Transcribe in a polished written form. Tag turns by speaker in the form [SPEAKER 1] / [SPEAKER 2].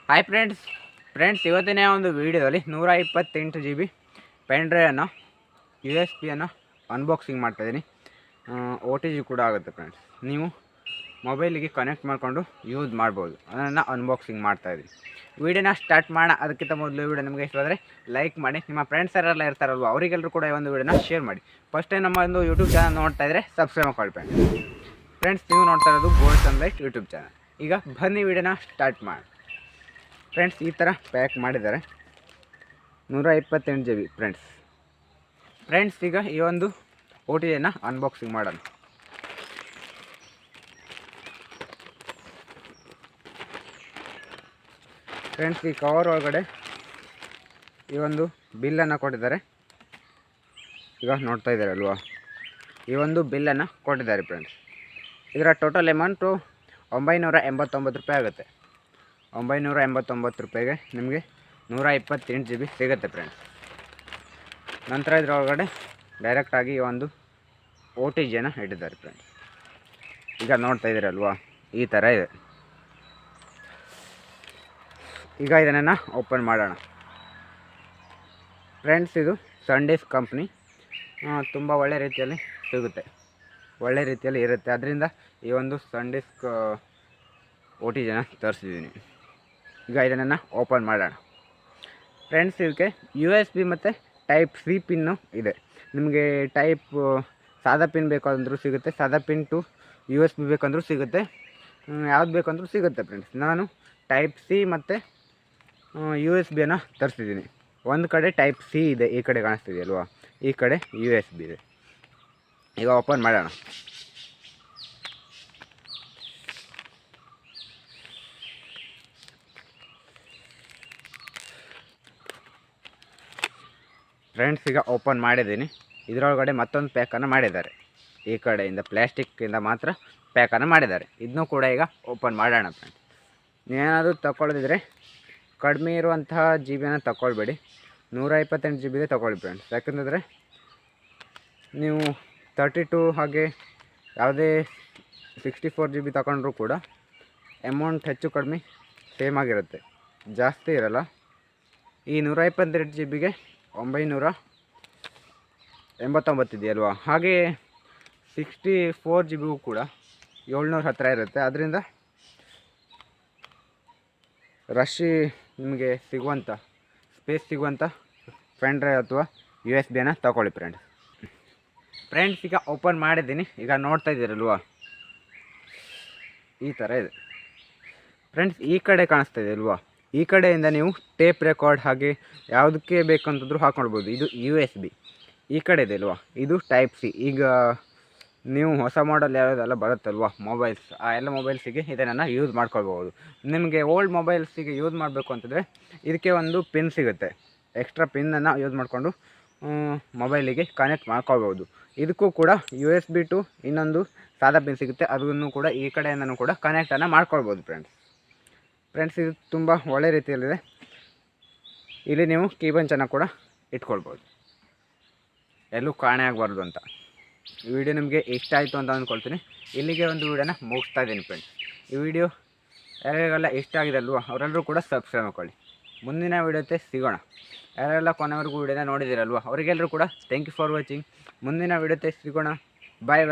[SPEAKER 1] Hi friends ಇವತ್ತಿನ ಒಂದು ವೀಡಿಯೋದಲ್ಲಿ 128 GB ಪೆನ್ಡ್ರೈವನ್ನು USB ಅನ್ಬಾಕ್ಸಿಂಗ್ ಮಾಡ್ತಾಯಿದ್ದೀನಿ. OTG ಕೂಡ ಆಗುತ್ತೆ ಫ್ರೆಂಡ್ಸ್. ನೀವು ಮೊಬೈಲಿಗೆ ಕನೆಕ್ಟ್ ಮಾಡಿಕೊಂಡು ಯೂಸ್ ಮಾಡ್ಬೋದು. ಅದನ್ನು ಅನ್ಬಾಕ್ಸಿಂಗ್ ಮಾಡ್ತಾಯಿದ್ದೀನಿ. ವೀಡಿಯೋನ ಸ್ಟಾರ್ಟ್ ಮಾಡೋಣ. ಅದಕ್ಕಿಂತ ಮೊದಲು ವೀಡಿಯೋ ನಿಮಗೆ ಇಷ್ಟವಾದರೆ ಲೈಕ್ ಮಾಡಿ, ನಿಮ್ಮ ಫ್ರೆಂಡ್ಸ್ ಯಾರೆಲ್ಲ ಇರ್ತಾರಲ್ವ ಅವರಿಗೆಲ್ಲರೂ ಕೂಡ ಈ ಒಂದು ವೀಡಿಯೋನ ಶೇರ್ ಮಾಡಿ. ಫಸ್ಟ್ ಟೈಮ್ ನಮ್ಮ ಒಂದು ಯೂಟ್ಯೂಬ್ ಚಾನಲ್ ನೋಡ್ತಾ ಇದ್ದರೆ ಸಬ್ಸ್ಕ್ರೈಬ್ ಮಾಡ್ಕೊಳ್ಬೇಡಿ ಫ್ರೆಂಡ್ಸ್. ನೀವು ನೋಡ್ತಾ ಇರೋದು ಗೋಲ್ಡ್ ಸನ್ಲೈಟ್ ಯೂಟ್ಯೂಬ್ ಚಾನಲ್. ಈಗ ಬನ್ನಿ ವೀಡಿಯೋನ ಸ್ಟಾರ್ಟ್ ಮಾಡಿ. ಫ್ರೆಂಡ್ಸ್ ಈ ಥರ ಪ್ಯಾಕ್ ಮಾಡಿದ್ದಾರೆ 128 GB ಫ್ರೆಂಡ್ಸ್. ಈಗ ಈ ಒಂದು OTGನ ಅನ್ಬಾಕ್ಸಿಂಗ್ ಮಾಡೋಣ. ಫ್ರೆಂಡ್ಸ್ ಈ ಕವರ್ ಒಳಗಡೆ ಈ ಒಂದು ಬಿಲ್ಲನ್ನು ಕೊಟ್ಟಿದ್ದಾರೆ. ಈಗ ನೋಡ್ತಾ ಇದ್ದಾರೆ ಅಲ್ವಾ, ಈ ಒಂದು ಬಿಲ್ಲನ್ನು ಕೊಟ್ಟಿದ್ದಾರೆ ಫ್ರೆಂಡ್ಸ್. ಇದರ ಟೋಟಲ್ ಅಮೌಂಟು 989 ರೂಪಾಯಿ ಆಗುತ್ತೆ. 989 ರೂಪಾಯಿಗೆ ನಿಮಗೆ 128 GB ಸಿಗುತ್ತೆ ಫ್ರೆಂಡ್ಸ್. ನಂತರ ಇದರೊಳಗಡೆ ಡೈರೆಕ್ಟಾಗಿ ಈ ಒಂದು OTGನ ಇಟ್ಟಿದ್ದಾರೆ ಫ್ರೆಂಡ್ಸ್. ಈಗ ನೋಡ್ತಾ ಇದ್ದೀರಲ್ವಾ, ಈ ಥರ ಇದೆ. ಈಗ ಇದನ್ನು ಓಪನ್ ಮಾಡೋಣ ಫ್ರೆಂಡ್ಸ್. ಇದು SanDisk ಕಂಪ್ನಿ, ತುಂಬ ಒಳ್ಳೆ ರೀತಿಯಲ್ಲಿ ಸಿಗುತ್ತೆ, ಒಳ್ಳೆ ರೀತಿಯಲ್ಲಿ ಇರುತ್ತೆ. ಅದರಿಂದ ಈ ಒಂದು SanDisk OTGನ ತರಿಸಿದ್ದೀನಿ. ಈಗ ಇದನ್ನು ಓಪನ್ ಮಾಡೋಣ ಫ್ರೆಂಡ್ಸ್. ಇದಕ್ಕೆ USB ಮತ್ತು ಟೈಪ್ C ಪಿನ್ನು ಇದೆ. ನಿಮಗೆ ಟೈಪ್ ಸಾದಾ ಪಿನ್ ಬೇಕಂದ್ರೂ ಸಿಗುತ್ತೆ, ಸಾದಾ ಪಿನ್ ಟು USB ಬೇಕಂದ್ರೂ ಸಿಗುತ್ತೆ, ಯಾವ್ದು ಬೇಕಂದ್ರೂ ಸಿಗುತ್ತೆ ಫ್ರೆಂಡ್ಸ್. ನಾನು ಟೈಪ್ C ಮತ್ತು USB ತರಿಸಿದ್ದೀನಿ. ಒಂದು ಕಡೆ ಟೈಪ್ C ಇದೆ, ಈ ಕಡೆ ಕಾಣಿಸ್ತಿದೆ ಅಲ್ವಾ, ಈ ಕಡೆ USB ಇದೆ. ಈಗ ಓಪನ್ ಮಾಡೋಣ. ಫ್ರೆಂಡ್ಸ್ ಈಗ ಓಪನ್ ಮಾಡಿದ್ದೀನಿ. ಇದರೊಳಗಡೆ ಮತ್ತೊಂದು ಪ್ಯಾಕನ್ನು ಮಾಡಿದ್ದಾರೆ. ಈ ಕಡೆಯಿಂದ ಪ್ಲ್ಯಾಸ್ಟಿಕ್ಕಿಂದ ಮಾತ್ರ ಪ್ಯಾಕನ್ನು ಮಾಡಿದ್ದಾರೆ. ಇದನ್ನೂ ಕೂಡ ಈಗ ಓಪನ್ ಮಾಡೋಣ ಫ್ರೆಂಡ್ಸ್. ನೀವೇನಾದರೂ ತಗೊಳ್ಳೋದಿದ್ರೆ ಕಡಿಮೆ ಇರುವಂತಹ GB ತಗೊಳ್ಬೇಡಿ, 128 GB ತಗೊಳ್ಳಿ ಫ್ರೆಂಡ್ಸ್. ಯಾಕಂದರೆ ನೀವು 32 ಹಾಗೆ ಯಾವುದೇ 64 GB ತಗೊಂಡ್ರೂ ಕೂಡ ಅಮೌಂಟ್ ಹೆಚ್ಚು ಕಡಿಮೆ ಸೇಮ್ ಆಗಿರುತ್ತೆ, ಜಾಸ್ತಿ ಇರಲ್ಲ. ಈ 128 GBಗೆ 989 ಇದೆಯಲ್ವಾ, ಹಾಗೆ 64 GBಗೂ ಕೂಡ 700 ಹತ್ತಿರ ಇರುತ್ತೆ. ಅದರಿಂದ ರಶಿ ನಿಮಗೆ ಸಿಗುವಂಥ ಸ್ಪೇಸ್ ಸಿಗುವಂಥ ಪೆನ್ಡ್ರೈವ್ ಅಥವಾ USB ತಗೊಳ್ಳಿ ಫ್ರೆಂಡ್ಸ್. ಈಗ ಓಪನ್ ಮಾಡಿದ್ದೀನಿ. ಈಗ ನೋಡ್ತಾ ಇದ್ದೀರಲ್ವಾ, ಈ ಥರ ಇದೆ ಫ್ರೆಂಡ್ಸ್. ಈ ಕಡೆ ಕಾಣಿಸ್ತಾ ಇದೆ ಅಲ್ವಾ, ಈ ಕಡೆಯಿಂದ ನೀವು ಟೇಪ್ ರೆಕಾರ್ಡ್ ಹಾಗೆ ಯಾವುದಕ್ಕೆ ಬೇಕಂತಂದ್ರೂ ಹಾಕ್ಕೊಳ್ಬೋದು. ಇದು USB. ಈ ಕಡೆ ಇದೆ ಅಲ್ವಾ, ಇದು ಟೈಪ್ C. ಈಗ ನೀವು ಹೊಸ ಮಾಡಲ್ ಯಾವುದೆಲ್ಲ ಬರುತ್ತಲ್ವ ಮೊಬೈಲ್ಸ್, ಆ ಎಲ್ಲ ಮೊಬೈಲ್ಸಿಗೆ ಇದನ್ನು ಯೂಸ್ ಮಾಡ್ಕೊಳ್ಬೋದು. ನಿಮಗೆ ಓಲ್ಡ್ ಮೊಬೈಲ್ಸಿಗೆ ಯೂಸ್ ಮಾಡಬೇಕು ಅಂತಂದರೆ ಇದಕ್ಕೆ ಒಂದು ಪಿನ್ ಸಿಗುತ್ತೆ, ಎಕ್ಸ್ಟ್ರಾ ಪಿನ್ನನ್ನು ಯೂಸ್ ಮಾಡಿಕೊಂಡು ಮೊಬೈಲಿಗೆ ಕನೆಕ್ಟ್ ಮಾಡ್ಕೊಳ್ಬೋದು. ಇದಕ್ಕೂ ಕೂಡ USB ಟು ಇನ್ನೊಂದು ಸಾದಾ ಪಿನ್ ಸಿಗುತ್ತೆ, ಅದನ್ನು ಕೂಡ ಈ ಕಡೆಯಿಂದನೂ ಕೂಡ ಕನೆಕ್ಟನ್ನು ಮಾಡ್ಕೊಳ್ಬೋದು ಫ್ರೆಂಡ್ಸ್. ಇದು ತುಂಬ ಒಳ್ಳೆ ರೀತಿಯಲ್ಲಿದೆ. ಇಲ್ಲಿ ನೀವು ಕೀಬಂಚನ್ನು ಕೂಡ ಇಟ್ಕೊಳ್ಬೋದು, ಎಲ್ಲೂ ಕಾಣೆ ಆಗಬಾರ್ದು ಅಂತ. ಈ ವಿಡಿಯೋ ನಿಮಗೆ ಇಷ್ಟ ಆಯಿತು ಅಂತ ಅಂದ್ಕೊಳ್ತೀನಿ. ಇಲ್ಲಿಗೆ ಒಂದು ವೀಡಿಯೋನ ಮುಗಿಸ್ತಾ ಇದ್ದೀನಿ ಫ್ರೆಂಡ್ಸ್. ಈ ವಿಡಿಯೋ ಯಾರಿಗೆಲ್ಲ ಇಷ್ಟ ಆಗಿದೆ ಅಲ್ವಾ, ಅವರೆಲ್ಲರೂ ಕೂಡ ಸಬ್ಸ್ಕ್ರೈಬ್ ಮಾಡ್ಕೊಳ್ಳಿ. ಮುಂದಿನ ವೀಡಿಯೋತೆ ಸಿಗೋಣ. ಯಾರೆಲ್ಲ ಕೊನೆವರೆಗೂ ವೀಡಿಯೋನ ನೋಡಿದ್ದೀರಲ್ವ ಅವರಿಗೆಲ್ಲರೂ ಕೂಡ ಥ್ಯಾಂಕ್ ಯು ಫಾರ್ ವಾಚಿಂಗ್. ಮುಂದಿನ ವೀಡಿಯೋತೆ ಸಿಗೋಣ. ಬಾಯ್.